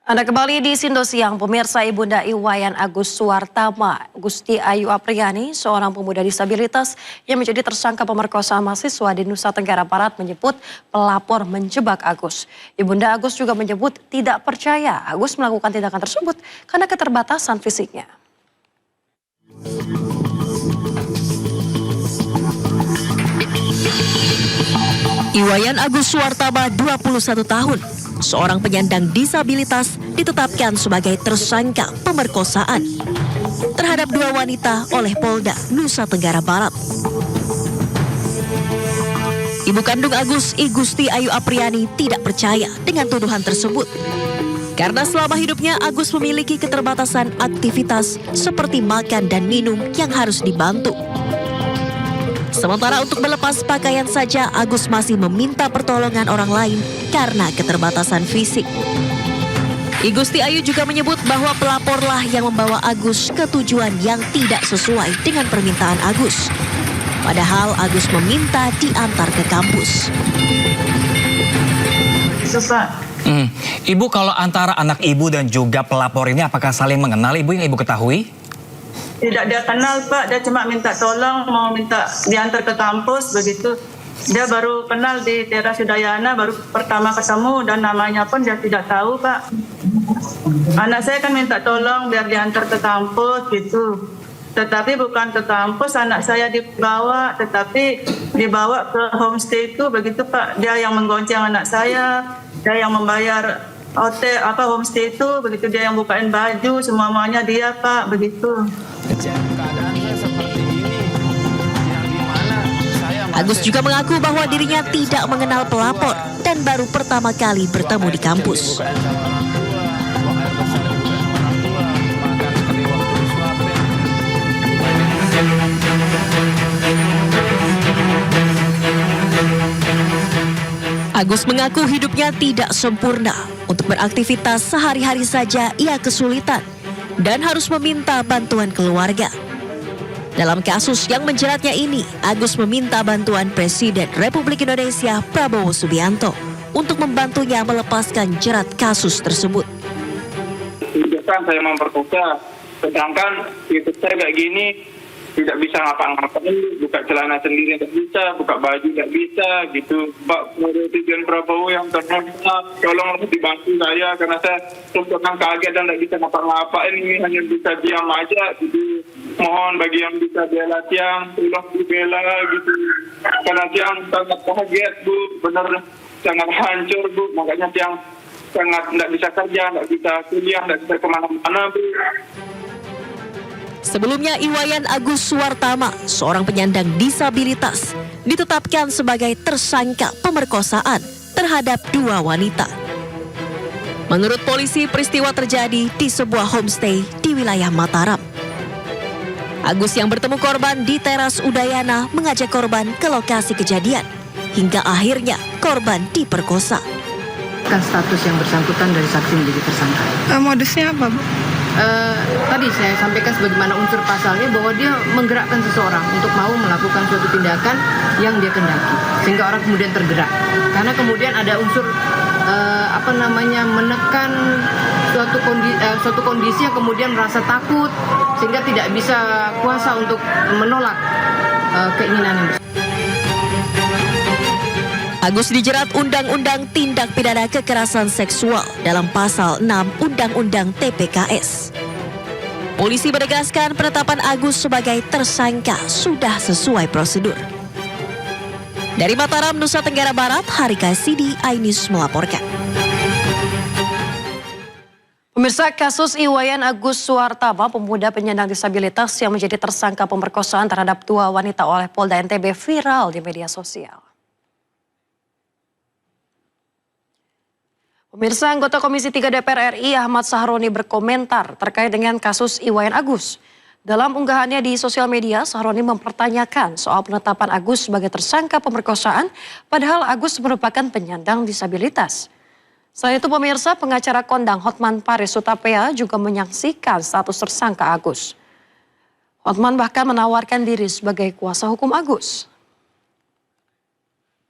Anda kembali di Sindosiang, pemirsa. Ibunda Iwayan Agus Suwartama, Gusti Ayu Apriani, seorang pemuda disabilitas yang menjadi tersangka pemerkosaan mahasiswa di Nusa Tenggara Barat, menyebut pelapor menjebak Agus. Ibunda Agus juga menyebut tidak percaya Agus melakukan tindakan tersebut karena keterbatasan fisiknya. Iwayan Agus Suwartama, 21 tahun, seorang penyandang disabilitas, ditetapkan sebagai tersangka pemerkosaan terhadap dua wanita oleh Polda Nusa Tenggara Barat. Ibu kandung Agus, I Gusti Ayu Apriani, tidak percaya dengan tuduhan tersebut karena selama hidupnya Agus memiliki keterbatasan aktivitas seperti makan dan minum yang harus dibantu. Sementara untuk melepas pakaian saja Agus masih meminta pertolongan orang lain karena keterbatasan fisik. I Gusti Ayu juga menyebut bahwa pelaporlah yang membawa Agus ke tujuan yang tidak sesuai dengan permintaan Agus. Padahal Agus meminta diantar ke kampus. Ibu, kalau antara anak ibu dan juga pelapor ini apakah saling mengenal, Ibu, yang Ibu ketahui? Tidak, dia kenal, Pak. Dia cuma minta tolong, mau minta diantar ke kampus, begitu. Dia baru kenal di Teras Udayana, baru pertama ketemu, dan namanya pun dia tidak tahu, Pak. Anak saya kan minta tolong biar diantar ke kampus, gitu. Tetapi bukan ke kampus, anak saya dibawa, tetapi dibawa ke homestay itu, begitu, Pak. Dia yang menggonceng anak saya, dia yang membayar hotel, homestay itu, begitu. Dia yang bukain baju, semuanya dia, Pak, begitu. Agus juga mengaku bahwa dirinya tidak mengenal pelapor dan baru pertama kali bertemu di kampus. Agus mengaku hidupnya tidak sempurna. Untuk beraktivitas sehari-hari saja ia kesulitan dan harus meminta bantuan keluarga. Dalam kasus yang menjeratnya ini, Agus meminta bantuan Presiden Republik Indonesia Prabowo Subianto untuk membantunya melepaskan jerat kasus tersebut. Saya memperkosa, sedangkan hidup saya kayak gini, tidak bisa ngapa-ngapain, buka celana sendiri tidak bisa, buka baju tidak bisa, gitu. Pak Presiden Prabowo yang terhormat, tolong dibantu saya karena saya terus terang kaget dan tidak bisa ngapa-ngapain, ini hanya bisa diam aja, gitu. Mohon bagi yang bisa bela Tiang, tolong dibela, gitu. Karena Tiang sangat kaget, Bu, benar sangat hancur, Bu, makanya Tiang sangat tidak bisa kerja, tidak bisa kuliah, tidak bisa kemana-mana, Bu. Sebelumnya Iwayan Agus Suwartama, seorang penyandang disabilitas, ditetapkan sebagai tersangka pemerkosaan terhadap dua wanita. Menurut polisi, peristiwa terjadi di sebuah homestay di wilayah Mataram. Agus yang bertemu korban di Teras Udayana mengajak korban ke lokasi kejadian, hingga akhirnya korban diperkosa. Kan status yang bersangkutan dari saksi menjadi tersangka. Modusnya apa, Bu? Tadi saya sampaikan sebagaimana unsur pasalnya bahwa dia menggerakkan seseorang untuk mau melakukan suatu tindakan yang dia kendaki, sehingga orang kemudian tergerak. Karena kemudian ada unsur menekan suatu kondisi yang kemudian merasa takut sehingga tidak bisa kuasa untuk menolak keinginan yang bersangkutan. Agus dijerat Undang-Undang Tindak Pidana Kekerasan Seksual dalam Pasal 6 Undang-Undang TPKS. Polisi menegaskan penetapan Agus sebagai tersangka sudah sesuai prosedur. Dari Mataram, Nusa Tenggara Barat, Harika Sidi, iNews melaporkan. Pemirsa, kasus Iwayan Agus Suwartama, pemuda penyandang disabilitas yang menjadi tersangka pemerkosaan terhadap dua wanita oleh Polda NTB, viral di media sosial. Pemirsa, anggota Komisi 3 DPR RI Ahmad Sahroni berkomentar terkait dengan kasus Iwayan Agus. Dalam unggahannya di sosial media, Sahroni mempertanyakan soal penetapan Agus sebagai tersangka pemerkosaan, padahal Agus merupakan penyandang disabilitas. Selain itu, pemirsa, pengacara kondang Hotman Paris Hutapea juga menyaksikan status tersangka Agus. Hotman bahkan menawarkan diri sebagai kuasa hukum Agus.